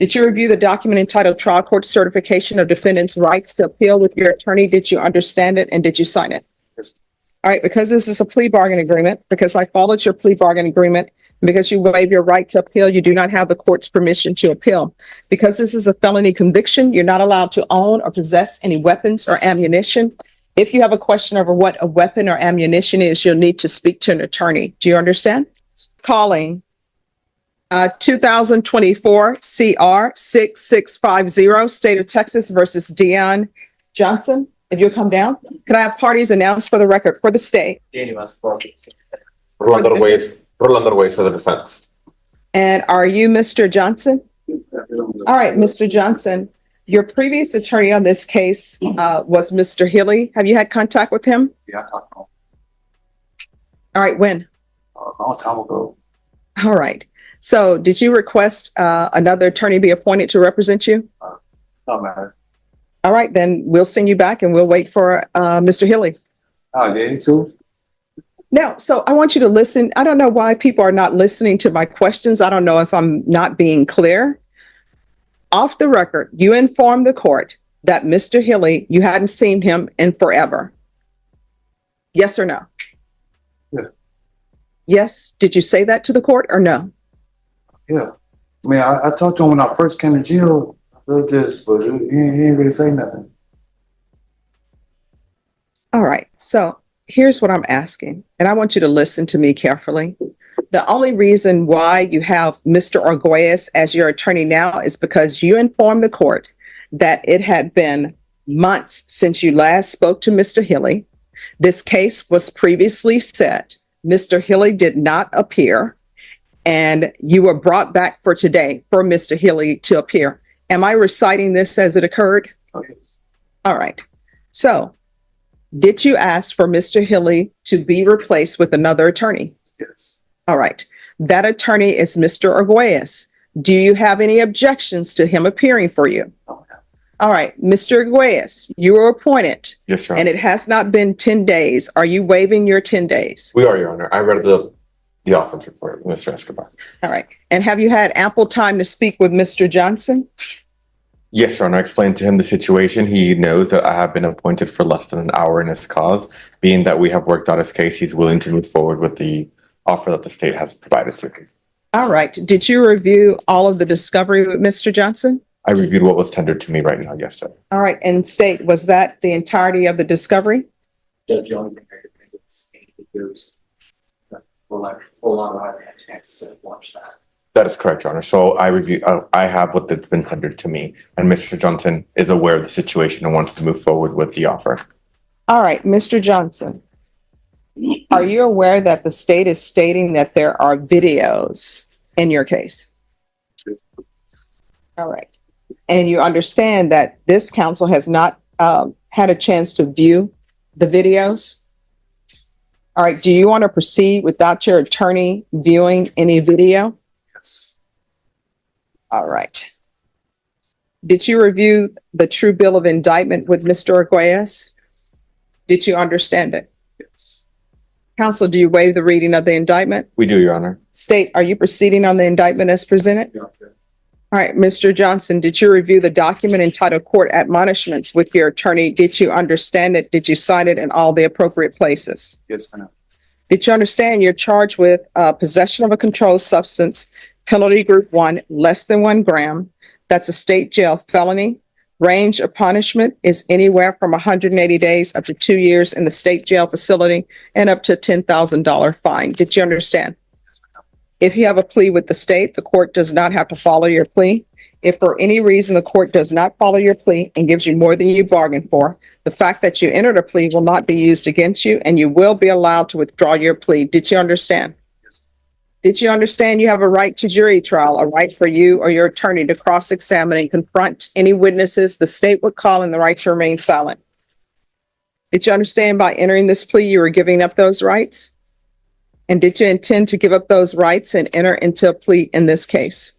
Did you review the document entitled Trial Court Certification of Defendant's Rights to Appeal with your attorney? Did you understand it and did you sign it? Yes. All right, because this is a plea bargain agreement, because I followed your plea bargain agreement, because you waive your right to appeal, you do not have the court's permission to appeal. Because this is a felony conviction, you're not allowed to own or possess any weapons or ammunition. If you have a question over what a weapon or ammunition is, you'll need to speak to an attorney. Do you understand? Calling 2024 CR 6650, State of Texas versus Dion Johnson. If you'll come down, could I have parties announced for the record for the state? Rolando Ruiz for the defense. And are you Mr. Johnson? All right, Mr. Johnson, your previous attorney on this case was Mr. Healy. Have you had contact with him? Yeah, I talked to him All right, when? a long time ago. All right. So did you request another attorney be appointed to represent you? No matter. All right, then we'll send you back and we'll wait for Mr. Healy. Oh, did he too? Now, so I want you to listen. I don't know why people are not listening to my questions. I don't know if I'm not being clear. Off the record, you informed the court that Mr. Healy, you hadn't seen him in forever. Yes or no? Yeah. Yes. Did you say that to the court or no? Yeah. I mean, I talked to him when I first came to jail. But he ain't really say nothing. All right. So here's what I'm asking, and I want you to listen to me carefully. The only reason why you have Mr. Arguelles as your attorney now is because you informed the court that it had been months since you last spoke to Mr. Healy. This case was previously set. Mr. Healy did not appear, and you were brought back for today for Mr. Healy to appear. Am I reciting this as it occurred? Oh, yes. All right. So did you ask for Mr. Healy to be replaced with another attorney? Yes. All right. That attorney is Mr. Arguelles. Do you have any objections to him appearing for you? Oh, yeah. All right. Mr. Arguelles, you were appointed. Yes, Your And Honor. it has not been 10 days. Are you waiving your 10 days? We are, Your Honor. I read the offense report, Mr. Escobar. All right. And have you had ample time to speak with Mr. Johnson? Yes, Your Honor. I explained to him the situation. He knows that I have been appointed for less than an hour in his cause. Being that we have worked on his case, he's willing to move forward with the offer that the state has provided to him. All right. Did you review all of the discovery with Mr. Johnson? I reviewed what was tendered to me right now yesterday. All right. And state, was that the entirety of the discovery? Judge, the only thing I could think is there's a whole lot of I haven't had a chance to watch that. That is correct, Your Honor. So I have what that's been tendered to me, and Mr. Johnson is aware of the situation and wants to move forward with the offer. All right, Mr. Johnson, are you aware that the state is stating that there are videos in your case? All right. And you understand that this counsel has not had a chance to view the videos? All right. Do you want to proceed without your attorney viewing any video? Yes. All right. Did you review the true bill of indictment with Mr. Arguelles? Did you understand it? Yes. Counsel, do you waive the reading of the indictment? We do, Your Honor. State, are you proceeding on the indictment as presented? Yeah, okay. All right, Mr. Johnson, did you review the document entitled Court Admonishments with your attorney? Did you understand it? Did you sign it in all the appropriate places? Yes, ma'am. Did you understand you're charged with possession of a controlled substance, penalty group 1, less than 1 gram? That's a state jail felony. Range of punishment is anywhere from 180 days up to 2 years in the state jail facility and up to a $10,000 fine. Did you understand? If you have a plea with the state, the court does not have to follow your plea. If for any reason the court does not follow your plea and gives you more than you bargained for, the fact that you entered a plea will not be used against you and you will be allowed to withdraw your plea. Did you understand? Yes. Did you understand you have a right to jury trial, a right for you or your attorney to cross-examine and confront any witnesses the state would call and the right to remain silent? Did you understand by entering this plea you were giving up those rights? And did you intend to give up those rights and enter into a plea in this case?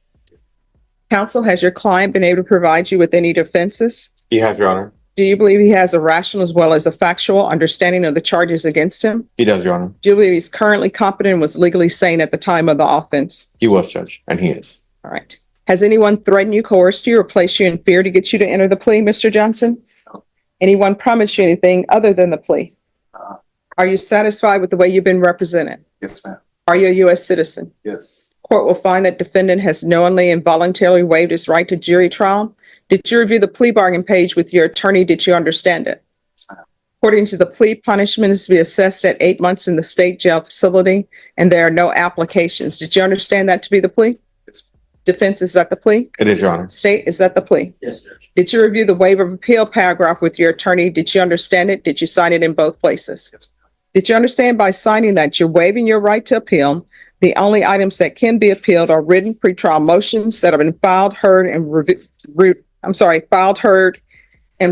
Counsel, has your client been able to provide you with any defenses? He has, Your Honor. Do you believe he has a rational as well as a factual understanding of the charges against him? He does, Your Honor. Do you believe he's currently competent and was legally sane at the time of the offense? He was, Judge, and he is. All right. Has anyone threatened you, coerced you, or placed you in fear to get you to enter the plea, Mr. Johnson? No. Anyone promised you anything other than the plea? Uh, Are you satisfied with the way you've been represented? yes, ma'am. Are you a U.S. citizen? Yes. Court will find that defendant has knowingly and voluntarily waived his right to jury trial. Did you review the plea bargain page with your attorney? Did you understand it? Yes, ma'am. According to the plea, punishment is to be assessed at 8 months in the state jail facility, and there are no applications. Did you understand that to be the plea? Yes. Defense, is that the plea? It is, Your Honor. State, is that the plea? Yes, Judge. Did you review the waiver of appeal paragraph with your attorney? Did you understand it? Did you sign it in both places? Yes. Did you understand by signing that you're waiving your right to appeal? The only items that can be appealed are written pretrial motions that have been filed, heard, and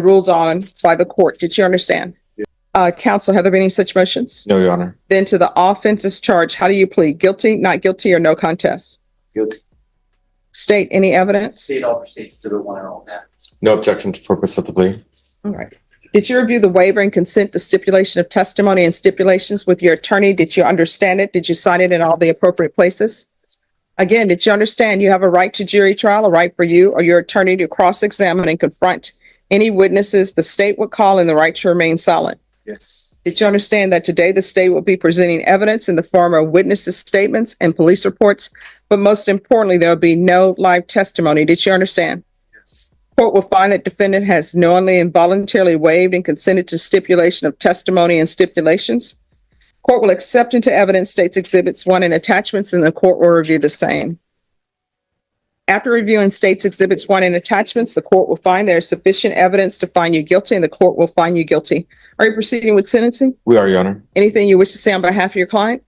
ruled on by the court. Did you understand? Counsel, have there been any such motions? No, Your Honor. Then to the offenses charged, how do you plead? Guilty, not guilty, or no contest? Guilty. State, any evidence? State all states Exhibit 1 and all facts. No objection to purpose of the plea. All right. Did you review the waiver and consent to stipulation of testimony and stipulations with your attorney? Did you understand it? Did you sign it in all the appropriate places? Again, did you understand you have a right to jury trial, a right for you or your attorney to cross-examine and confront any witnesses the state would call, and the right to remain silent? Yes. Did you understand that today the state will be presenting evidence in the form of witnesses' statements and police reports, but most importantly, there will be no live testimony? Did you understand? Yes. Court will find that defendant has knowingly and voluntarily waived and consented to stipulation of testimony and stipulations. Court will accept into evidence states Exhibits 1 and attachments, and the court will review the same. After reviewing states Exhibits 1 and attachments, the court will find there is sufficient evidence to find you guilty, and the court will find you guilty. Are you proceeding with sentencing? We are, Your Honor. Anything you wish to say on behalf of your client?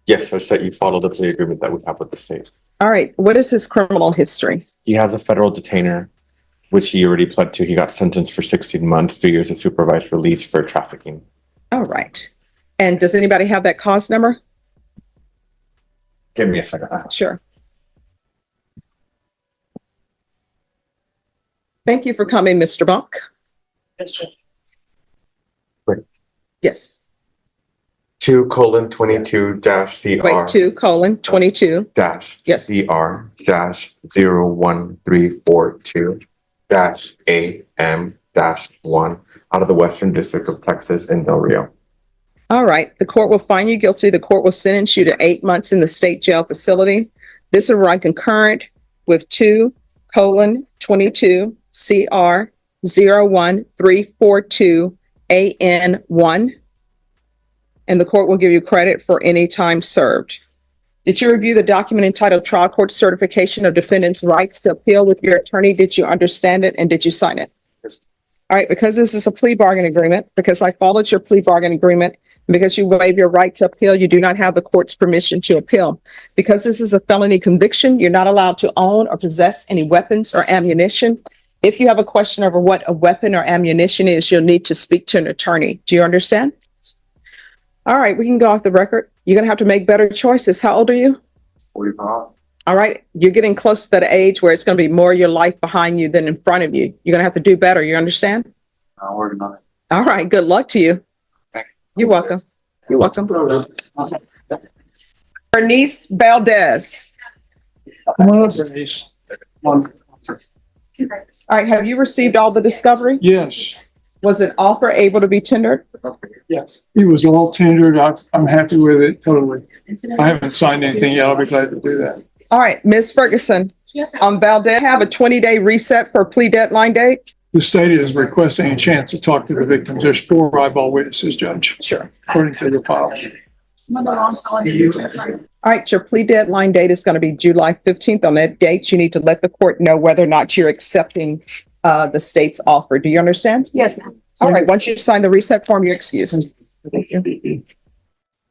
Yes, Judge, that you follow the plea agreement that we have with the state. All right. What is his criminal history? He has a federal detainer, which he already pled to. He got sentenced for 16 months, 2 years of supervised release for trafficking. All right. And does anybody have that cause number? Give me a second. Sure. Thank you for coming, Mr. Buck. Yes, Judge. Yes. 2:22-CR. Wait, 2:22. Dash Yes. CR dash 01342 dash AM dash 1 out of the Western District of Texas in Del Rio. All right. The court will find you guilty. The court will sentence you to 8 months in the state jail facility. This will run concurrent with 2:22 CR 01342 AN1. And the court will give you credit for any time served. Did you review the document entitled Trial Court Certification of Defendant's Rights to Appeal with your attorney? Did you understand it, and did you sign it? Yes. All right, because this is a plea bargain agreement, because I followed your plea bargain agreement, and because you waive your right to appeal, you do not have the court's permission to appeal. Because this is a felony conviction, you're not allowed to own or possess any weapons or ammunition. If you have a question over what a weapon or ammunition is, you'll need to speak to an attorney. Do you understand? All right, we can go off the record. You're going to have to make better choices. How old are you? 45. All right, you're getting close to that age where it's going to be more of your life behind you than in front of you. You're going to have to do better. You understand? I'm working on it. All right, good luck to you. Thank You're welcome. You're welcome. Bernice Valdez. Come on up, Bernice. All right, have you received all the discovery? Yes, Was an offer able to be tendered? yes. It was all tendered. I'm happy with it totally. I haven't signed anything yet. I'll be glad to do that. All right, Ms. Ferguson, Valdez have a 20-day reset for plea deadline date? The state is requesting a chance to talk to the victims. There's 4 eyeball witnesses, Judge, Sure. according to the file. All right, your plea deadline date is going to be July 15th. On that date, you need to let the court know whether or not you're accepting the state's offer. Do you understand? Yes, ma'am. All right, once you sign the reset form, you're excused. You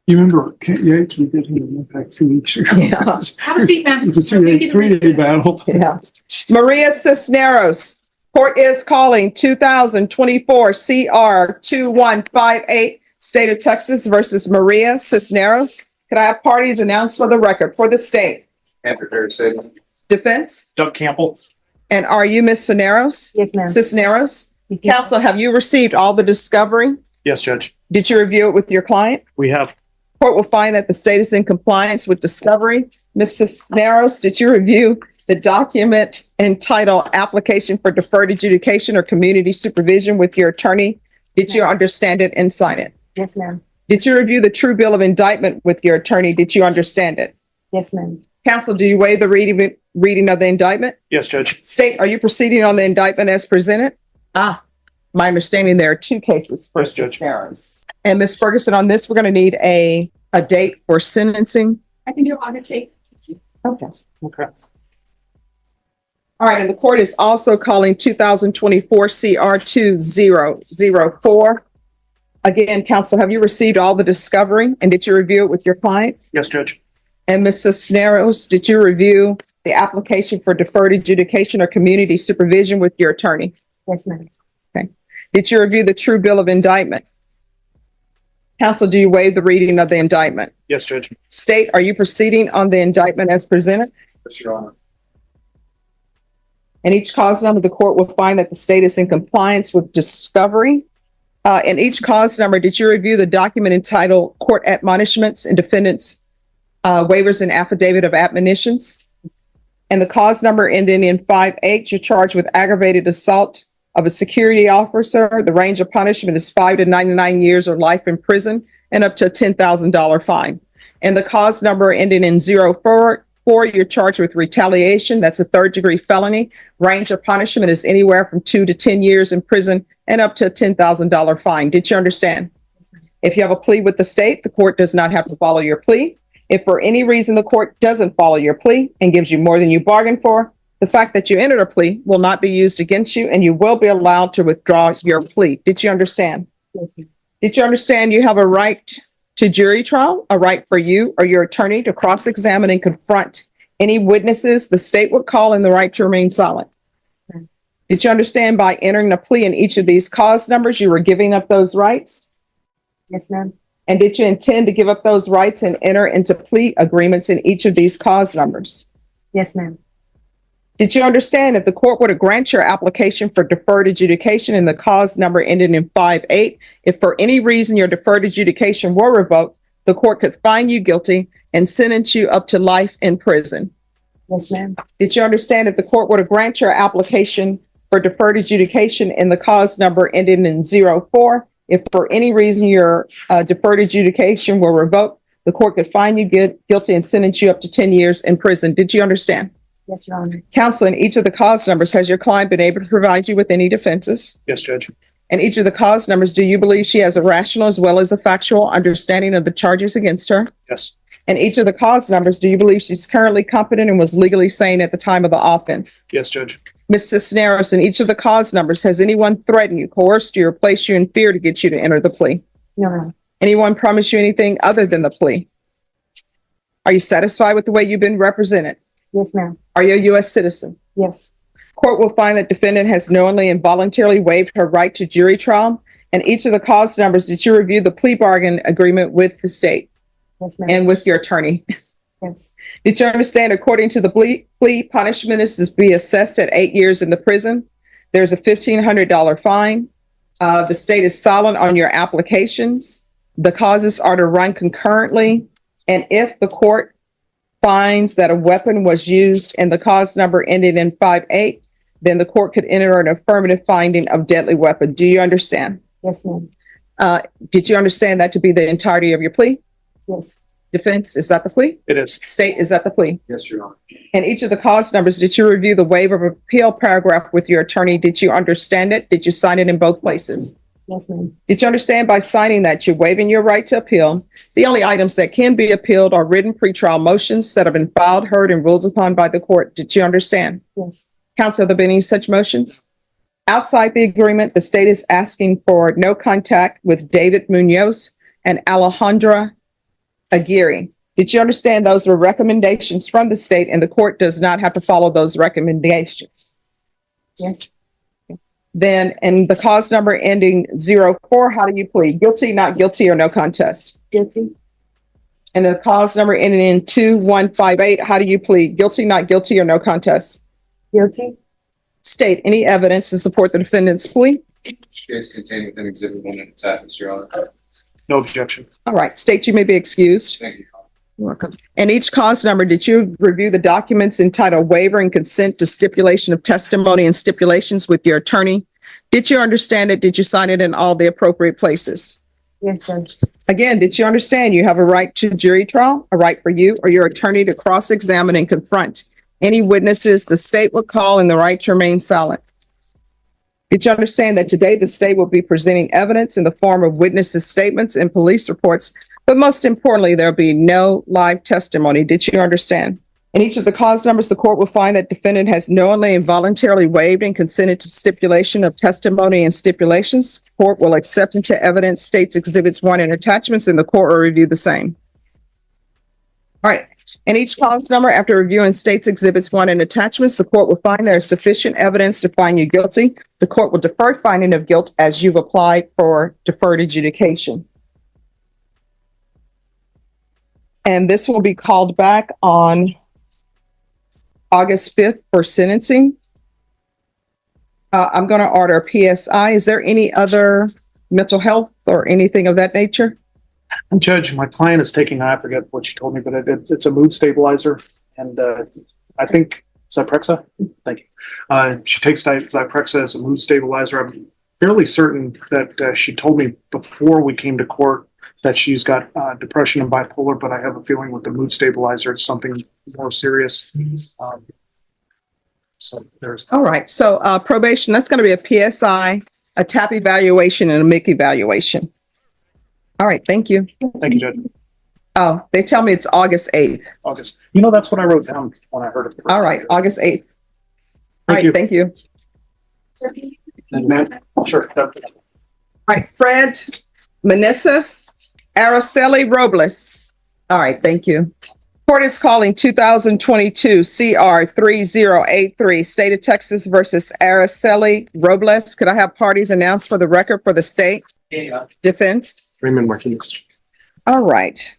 remember Kent Yates? We did him back 2 weeks ago. Yeah. Have a seat, ma'am. It was a 3-day battle. Yeah. Maria Cisneros, court is calling 2024 CR 2158, State of Texas versus Maria Cisneros. Could I have parties announced for the record for the state? Andrew Harry said. Defense? Doug Campbell. And are you Miss Cisneros? Yes, ma'am. Cisneros? Counsel, have you received all the discovery? Yes, Judge. Did you review it with your client? We have. Court will find that the state is in compliance with discovery. Ms. Cisneros, did you review the document entitled Application for Deferred Adjudication or Community Supervision with your attorney? Did you understand it and sign it? Yes, ma'am. Did you review the true bill of indictment with your attorney? Did you understand it? Yes, ma'am. Counsel, do you waive the reading of the indictment? Yes, Judge. State, are you proceeding on the indictment as presented? My understanding, there are two cases for Yes, Judge. Cisneros. And Ms. Ferguson, on this, we're going to need a date for sentencing. I can do audit date. Okay. Okay. All right, and the court is also calling 2024 CR 2004. Again, counsel, have you received all the discovery and did you review it with your client? Yes, Judge. And Ms. Cisneros, did you review the application for deferred adjudication or community supervision with your attorney? Yes, ma'am. Did you review the true bill of indictment? Counsel, do you waive the reading of the indictment? Yes, Judge. State, are you proceeding on the indictment as presented? Yes, Your Honor. And each cause number, the court will find that the state is in compliance with discovery. In each cause number, did you review the document entitled Court Admonishments and Defendants Waivers and Affidavit of Admonitions? And the cause number ending in 5H, you're charged with aggravated assault of a security officer. The range of punishment is 5 to 99 years or life in prison and up to a $10,000 fine. And the cause number ending in 04, you're charged with retaliation. That's a third-degree felony. Range of punishment is anywhere from 2 to 10 years in prison and up to a $10,000 fine. Did you understand? If you have a plea with the state, the court does not have to follow your plea. If for any reason the court doesn't follow your plea and gives you more than you bargained for, the fact that you entered a plea will not be used against you and you will be allowed to withdraw your plea. Did you understand? Yes, ma'am. Did you understand you have a right to jury trial, a right for you or your attorney to cross-examine and confront any witnesses the state would call and the right to remain silent? Did you understand by entering a plea in each of these cause numbers, you were giving up those rights? Yes, ma'am. And did you intend to give up those rights and enter into plea agreements in each of these cause numbers? Yes, ma'am. Did you understand if the court were to grant your application for deferred adjudication in the cause number ending in 5-8, if for any reason your deferred adjudication were revoked, the court could find you guilty and sentence you up to life in prison? Yes, ma'am. Did you understand if the court were to grant your application for deferred adjudication in the cause number ending in 04, if for any reason your deferred adjudication were revoked, the court could find you guilty and sentence you up to 10 years in prison? Did you understand? Yes, Your Honor. Counsel, in each of the cause numbers, has your client been able to provide you with any defenses? Yes, Judge. In each of the cause numbers, do you believe she has a rational as well as a factual understanding of the charges against her? Yes. In each of the cause numbers, do you believe she's currently competent and was legally sane at the time of the offense? Yes, Judge. Ms. Cisneros, in each of the cause numbers, has anyone threatened you, coerced you, or placed you in fear to get you to enter the plea? No, ma'am. Anyone promised you anything other than the plea? Are you satisfied with the way you've been represented? Yes, ma'am. Are you a U.S. citizen? Yes. Court will find that defendant has knowingly and voluntarily waived her right to jury trial. And each of the cause numbers, did you review the plea bargain agreement with the state Yes, ma'am. and with your attorney? Yes. Did you understand, according to the plea punishment is to be assessed at 8 years in the prison? There's a $1,500 fine. The state is silent on your applications. The causes are to run concurrently. And if the court finds that a weapon was used and the cause number ended in 5-8, then the court could enter an affirmative finding of deadly weapon. Do you understand? Yes, ma'am. Did you understand that to be the entirety of your plea? Yes. Defense, is that the plea? It is. State, is that the plea? Yes, Your Honor. And each of the cause numbers, did you review the waiver of appeal paragraph with your attorney? Did you understand it? Did you sign it in both places? Yes, ma'am. Did you understand by signing that you're waiving your right to appeal? The only items that can be appealed are written pretrial motions that have been filed, heard, and ruled upon by the court. Did you understand? Yes. Counsel, have there been any such motions? Outside the agreement, the state is asking for no contact with David Munoz and Alejandra Aguirre. Did you understand those were recommendations from the state and the court does not have to follow those recommendations? Yes. Then in the cause number ending 04, how do you plead? Guilty, not guilty, or no contest? Guilty. And the cause number ending in 2158, how do you plead? Guilty, not guilty, or no contest? Guilty. State any evidence to support the defendant's plea. Case contained within Exhibit 1 and attachments, Your Honor. No objection. All right, state you may be excused. Thank you. You're welcome. And each cause number, did you review the documents entitled waiver and consent to stipulation of testimony and stipulations with your attorney? Did you understand it? Did you sign it in all the appropriate places? Yes, Judge. Again, did you understand you have a right to jury trial, a right for you or your attorney to cross-examine and confront any witnesses the state will call and the right to remain silent? Did you understand that today the state will be presenting evidence in the form of witnesses' statements and police reports, but most importantly, there'll be no live testimony? Did you understand? In each of the cause numbers, the court will find that defendant has knowingly and voluntarily waived and consented to stipulation of testimony and stipulations. Court will accept into evidence states exhibits 1 and attachments, and the court will review the same. All right. In each cause number, after reviewing states exhibits 1 and attachments, the court will find there is sufficient evidence to find you guilty. The court will defer finding of guilt as you've applied for deferred adjudication. And this will be called back on August 5th for sentencing. I'm going to order a PSI. Is there any other mental health or anything of that nature? Judge, my client is taking, I forget what she told me, but it's a mood stabilizer. And I think Zyprexa. Thank you. She takes Zyprexa as a mood stabilizer. I'm fairly certain that she told me before we came to court that she's got depression and bipolar, but I have a feeling with the mood stabilizer, it's something more serious. So there's. All right. So probation, that's going to be a PSI, a TAP evaluation, and a MIC evaluation. All right. Thank you. Thank you, Judge. Oh, they tell me it's August 8th. August. You know, that's what I wrote down when I heard it. All right. August 8th. All right. you. Thank you. And Matt, sure. All right. Fred Meneses, Araceli Robles. All right. Thank you. Court is calling 2022 CR 3083, State of Texas versus Araceli Robles. Could I have parties announced for the record for the state defense? Raymond Martinez. All right.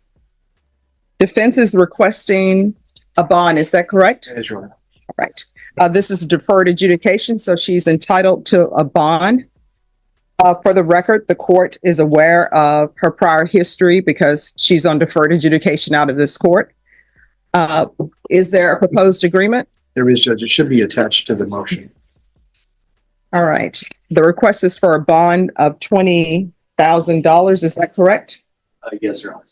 Defense is requesting a bond. Is that correct? That is your honor. All right. This is a deferred adjudication, so she's entitled to a bond. For the record, the court is aware of her prior history because she's on deferred adjudication out of this court. Is there a proposed agreement? There is, Judge. It should be attached to the motion. All right. The request is for a bond of $20,000. Is that correct? Yes, Your Honor.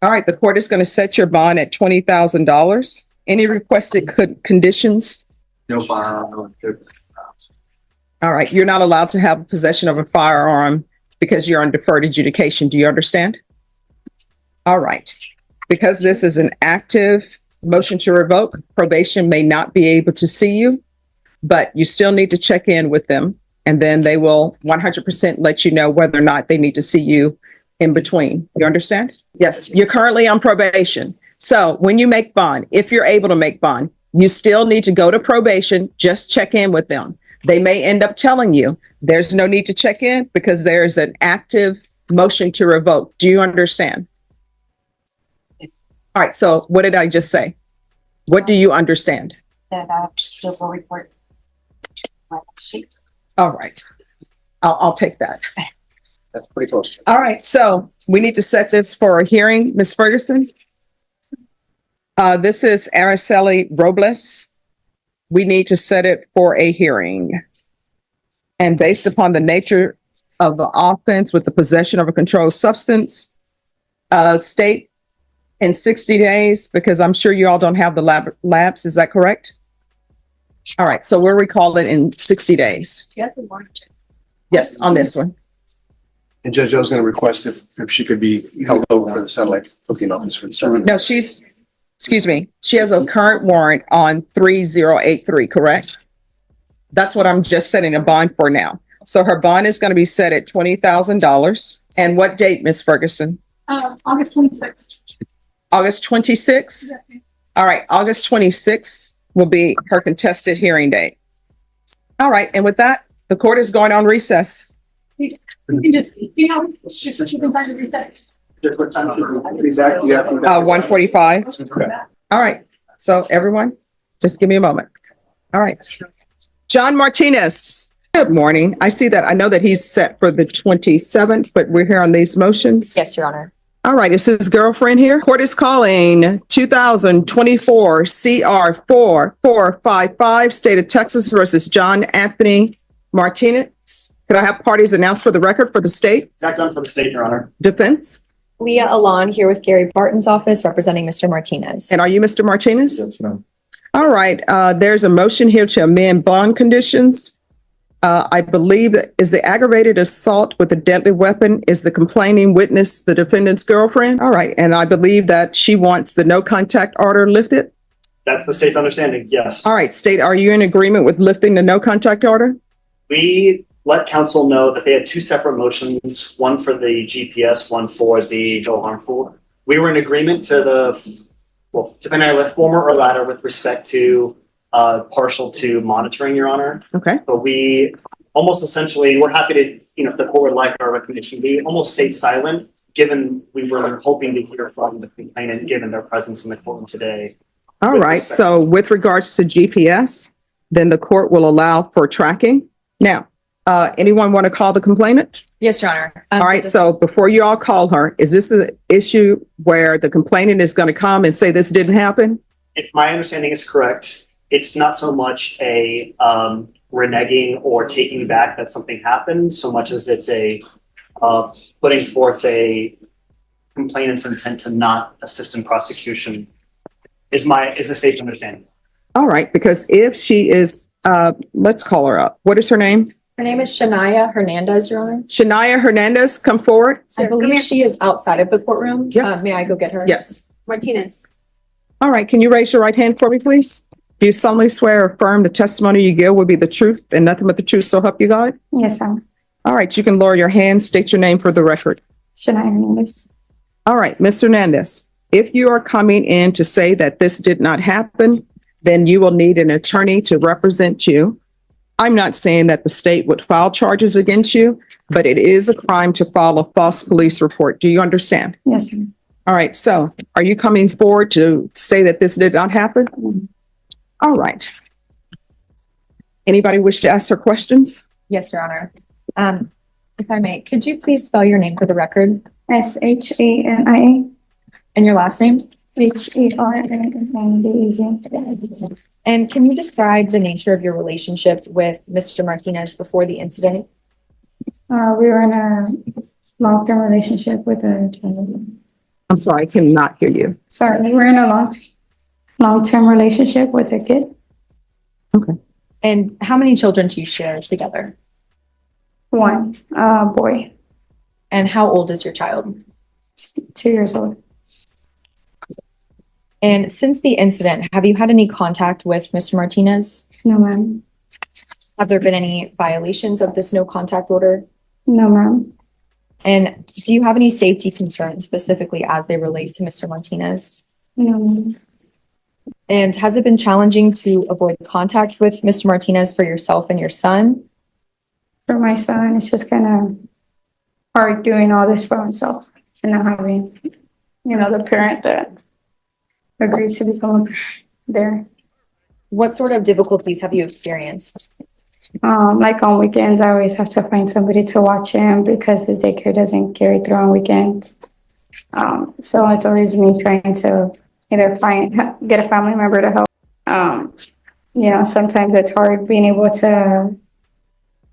All right. The court is going to set your bond at $20,000. Any requested conditions? No firearm. All right. You're not allowed to have possession of a firearm because you're on deferred adjudication. Do you understand? All right. Because this is an active motion to revoke, probation may not be able to see you, but you still need to check in with them, and then they will 100% let you know whether or not they need to see you in between. You understand? Yes, you're currently on probation. So when you make bond, if you're able to make bond, you still need to go to probation, just check in with them. They may end up telling you there's no need to check in because there's an active motion to revoke. Do you understand? All right, so what did I just say? What do you understand? That just a report. All right, I'll take that. That's pretty close. All right, so we need to set this for a hearing. Ms. Ferguson? This is Araceli Robles. We need to set it for a hearing. And based upon the nature of the offense with the possession of a controlled substance, state in 60 days, because I'm sure you all don't have the labs. Is that correct? All right. So we'll recall it in 60 days. Yes, on this one. And Judge, I was going to request if she could be held over for the satellite booking office for the satellite. No, excuse me. She has a current warrant on 3083, correct? That's what I'm just setting a bond for now. So her bond is going to be set at $20,000. And what date, Ms. Ferguson? August 26th. August 26th? All right, August 26th will be her contested hearing date. All right, and with that, the court is going on recess. You can just, she can sign the reset. 1:45. All right, so everyone, just give me a moment. All right. John Martinez, good morning. I see that, I know that he's set for the 27th, but we're here on these motions. Yes, Your Honor. All right, is his girlfriend here? Court is calling 2024 CR 4455, State of Texas versus John Anthony Martinez. Could I have parties announced for the record for the state? Zach Dunn for the state, Your Honor. Defense? Leah Alon here with Gary Barton's office representing Mr. Martinez. And are you Mr. Martinez? Yes, ma'am. All right, there's a motion here to amend bond conditions. I believe that is the aggravated assault with a deadly weapon is the complaining witness, the defendant's girlfriend. All right, and I believe that she wants the no contact order lifted. That's the state's understanding, yes. All right, state, are you in agreement with lifting the no contact order? We let council know that they had two separate motions, one for the GPS, one for the no harmful. We were in agreement to depending on the former or latter with respect to partial to monitoring, Your Honor. Okay, But we almost essentially, we're happy to, if the court would like our recommendation, we almost stayed silent, given we were hoping to hear from the complainant, given their presence in the courtroom today. all With right. respect- So with regards to GPS, then the court will allow for tracking. Now, anyone want to call the complainant? Yes, Your Honor. All right, so before you all call her, is this an issue where the complainant is going to come and say this didn't happen? If my understanding is correct, it's not so much a reneging or taking back that something happened, so much as it's a putting forth a complainant's intent to not assist in prosecution is the state's understanding. All right, because if she is, let's call her up. What is her name? Her name is Shania Hernandez, Your Honor. Shania Hernandez, come forward. I believe she is outside of the courtroom. Yes. May I go get her? Yes. Martinez. All right, can you raise your right hand for me, please? Do you solemnly swear or affirm the testimony you give will be the truth and nothing but the truth, so help you God? Yes, sir. All right, you can lower your hand, state your name for the record. Shania Hernandez. All right, Ms. Hernandez, if you are coming in to say that this did not happen, then you will need an attorney to represent you. I'm not saying that the state would file charges against you, but it is a crime to file a false police report. Do you understand? Yes, sir. All right, so are you coming forward to say that this did not happen? All right. Anybody wish to ask her questions? Yes, Your Honor. If I may, could you please spell your name for the record Shania and your last name? Hernandez. And can you describe the nature of your relationship with Mr. Martinez before the incident? We were in a long-term relationship with a. I'm sorry, I cannot hear you. Sorry, we were in a long-term relationship with a kid. And how many children do you share together? One boy, And how old is your child? 2 years old. And since the incident, have you had any contact with Mr. Martinez? No, ma'am. Have there been any violations of this no contact order? No, ma'am. And do you have any safety concerns specifically as they relate to Mr. Martinez? No, ma'am. And has it been challenging to avoid contact with Mr. Martinez for yourself and your son? For my son, it's just kind of hard doing all this for himself and not having, the parent that agreed to become there. What sort of difficulties have you experienced? Like on weekends, I always have to find somebody to watch him because his daycare doesn't carry through on weekends. So it's always me trying to either get a family member to help. Sometimes it's hard being able to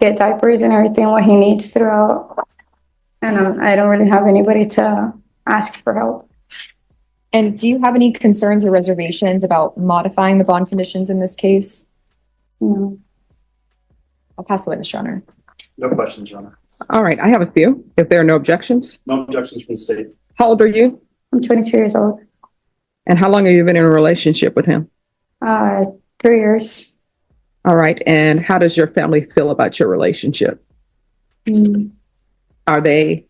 get diapers and everything, what he needs throughout. And I don't really have anybody to ask for help. And do you have any concerns or reservations about modifying the bond conditions in this case? No. I'll pass the witness, Your Honor. No questions, Your Honor. All right, I have a few, if there are no objections. No objections from the state. How old are you? I'm 22 years old. And how long have you been in a relationship with him? 3 years. All right, and how does your family feel about your relationship? Are they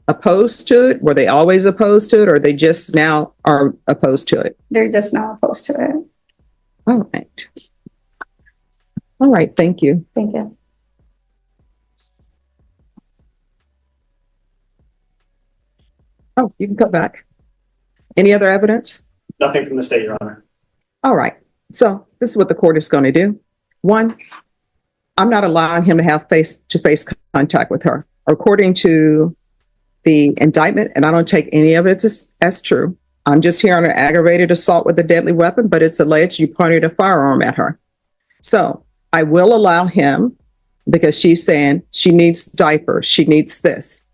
opposed to it? Were they always opposed to it, or they just now are opposed to it? They're just not opposed to it. All right. All right, thank you. Thank you. Oh, you can come back. Any other evidence? Nothing from the state, Your Honor. All right, so this is what the court is going to do. One, I'm not allowing him to have face-to-face contact with her. According to the indictment, and I don't take any of it as true. I'm just here on an aggravated assault with a deadly weapon, but it's alleged you pointed a firearm at her. So I will allow him, because she's saying she needs diapers, she needs this.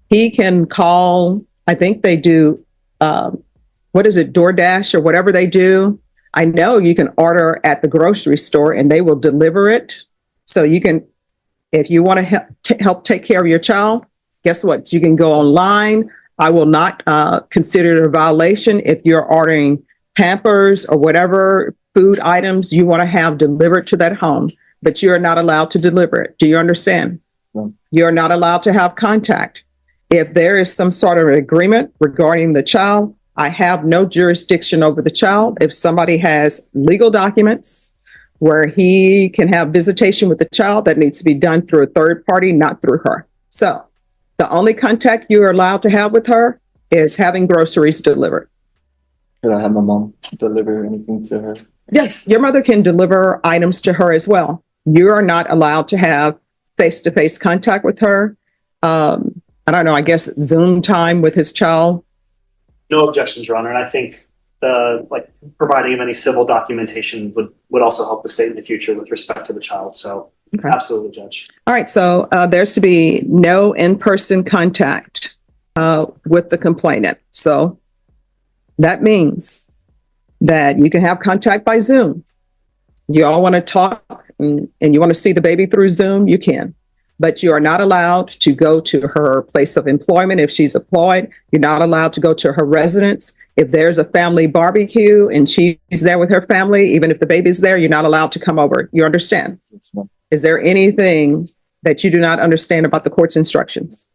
He can call, I think they do, what is it, DoorDash or whatever they do. I know you can order at the grocery store and they will deliver it. So you can, if you want to help take care of your child, guess what? You can go online. I will not consider it a violation if you're ordering Pampers or whatever food items you want to have delivered to that home, but you're not allowed to deliver it. Do you understand? No. You're not allowed to have contact. If there is some sort of agreement regarding the child, I have no jurisdiction over the child. If somebody has legal documents where he can have visitation with the child, that needs to be done through a third party, not through her. So the only contact you are allowed to have with her is having groceries delivered. Could I have my mom deliver anything to her? Yes, your mother can deliver items to her as well. You are not allowed to have face-to-face contact with her. I don't know, I guess Zoom time with his child. No objections, Your Honor. And I think providing him any civil documentation would also help the state in the future with respect to the child. So Okay. absolutely, Judge. All right, so there's to be no in-person contact with the complainant. So that means that you can have contact by Zoom. You all want to talk and you want to see the baby through Zoom, you can. But you are not allowed to go to her place of employment if she's employed. You're not allowed to go to her residence. If there's a family barbecue and she's there with her family, even if the baby's there, you're not allowed to come over. You understand? Is there anything that you do not understand about the court's instructions?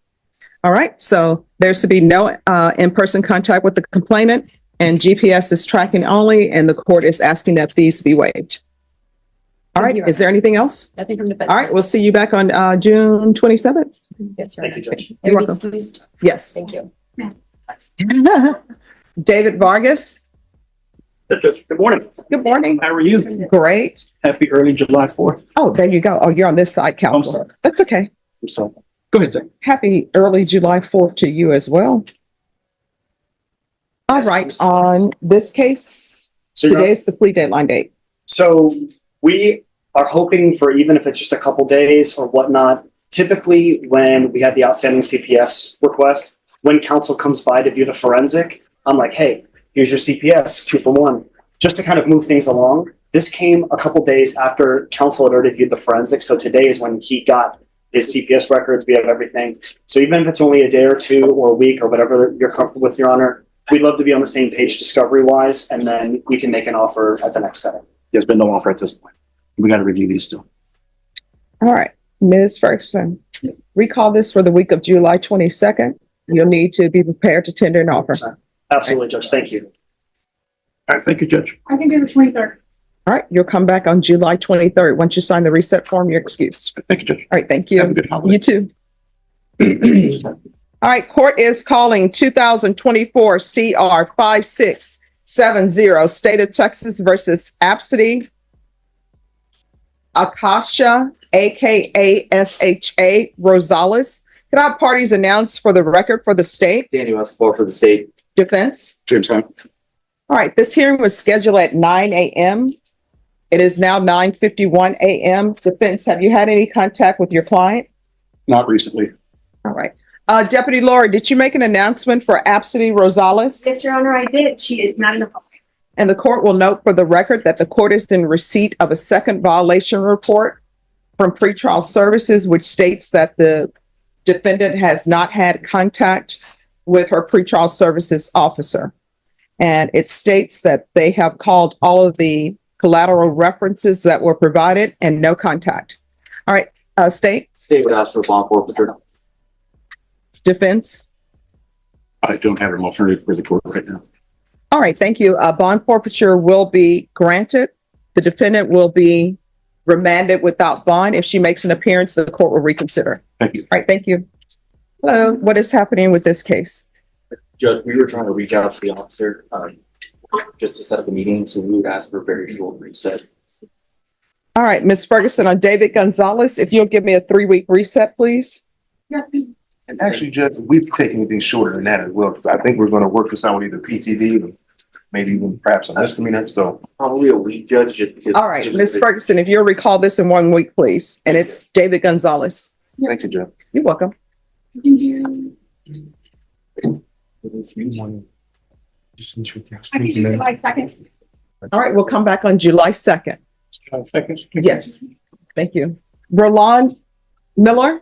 All right, so there's to be no in-person contact with the complainant, and GPS is tracking only, and the court is asking that fees be waived. All right, is there anything else? Nothing from defense. All right, we'll see you back on June 27th. Yes, sir. Thank you, Judge. You're welcome. Excused. Yes. Thank you. David Vargas, Good morning. good morning. How are you? Great. Happy early July 4th. Oh, there you go. Oh, you're on this side, I'm counsel. sorry. That's okay. I'm sorry. Go ahead, Zach. Happy early July 4th to you as well. All Yes. right, on this case, So, Your Honor, today's the plea deadline date. so we are hoping for, even if it's just a couple days or whatnot, typically when we have the outstanding CPS request, when counsel comes by to view the forensic, I'm like, hey, here's your CPS, 2 for 1, just to kind of move things along. This came a couple days after counsel had already viewed the forensic. So today is when he got his CPS records. We have everything. So even if it's only a day or two or a week or whatever you're comfortable with, Your Honor, we'd love to be on the same page discovery wise, and then we can make an offer at the next setting. There's been no offer at this point. We got to review these still. All right, Ms. Ferguson, recall this for the week of July 22nd. You'll need to be prepared to tender an offer. Absolutely, Judge. Thank you. All right, thank you, Judge. I can do the 23rd. All right, you'll come back on July 23rd. Once you sign the reset form, you're excused. Thank you, Judge. All right, thank Have a you. good holiday. You too. All right, court is calling 2024 CR 5670, State of Texas versus Absidy Akasha, AKA SHA Rosales. Can our parties announce for the record for the state Daniel Escobar for the state. defense? James Hunt. All right, this hearing was scheduled at 9 a.m. It is now 9:51 a.m. Defense, have you had any contact with your client? Not recently. All right. Deputy Laura, did you make an announcement for Absidy Rosales? Yes, Your Honor, I did. She is not in the hall. And the court will note for the record that the court is in receipt of a second violation report from pretrial services, which states that the defendant has not had contact with her pretrial services officer. And it states that they have called all of the collateral references that were provided and no contact. All right, state, State would ask for bond forfeiture. defense. I don't have an alternative for the court right now. All right, thank you. Bond forfeiture will be granted. The defendant will be remanded without bond. If she makes an appearance, the court will reconsider. Thank you. All right, thank you. Hello, what is happening with this case? Judge, we were trying to reach out to the officer, just to set up a meeting, so we would ask for a very short reset. All right, Ms. Ferguson, on David Gonzalez, if you'll give me a 3-week reset, please. Yes, And actually, Judge, we've taken anything shorter than that as well. I think we're gonna work this out with either PTV or maybe even perhaps a misdemeanor, so. Probably a week, Judge, just because. All right, Ms. Ferguson, if you'll recall this in 1 week, please. And it's David Gonzalez. Thank you, Judge. You're welcome. I can do July 2nd. All right, we'll come back on July 2nd. Seconds. Yes, thank you. Roland Miller,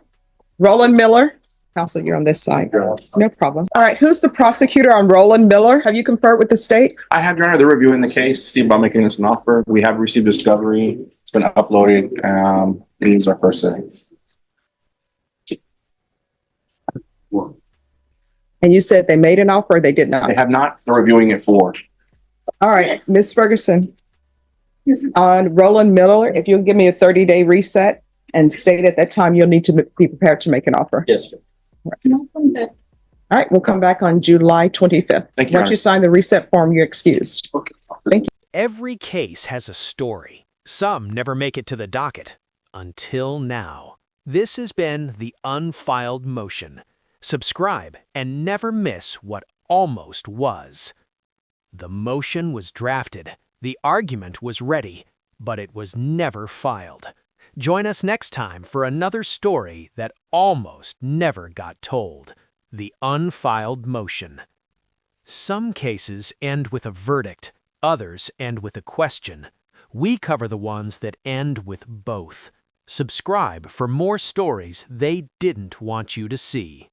Counsel, you're on this side. No problem. All right, who's the prosecutor on Roland Miller? Have you conferred with the state? I have, Your Honor, they're reviewing the case, see about making us an offer. We have received discovery. It's been uploaded. It is our first sitting. And you said they made an offer or they did not? They have not. They're reviewing it for. All right, Ms. Ferguson, on Roland Miller, if you'll give me a 30-day reset and state at that time you'll need to be prepared to make an offer. Yes, sir. All right, we'll come back on July 25th. Thank you, Your Once you Honor. sign the reset form, you're excused. Thank you. Every case has a story. Some never make it to the docket. Until now. This has been the Unfiled Motion. Subscribe and never miss what almost was. The motion was drafted, the argument was ready, but it was never filed. Join us next time for another story that almost never got told. The Unfiled Motion. Some cases end with a verdict, others end with a question. We cover the ones that end with both. Subscribe for more stories they didn't want you to see.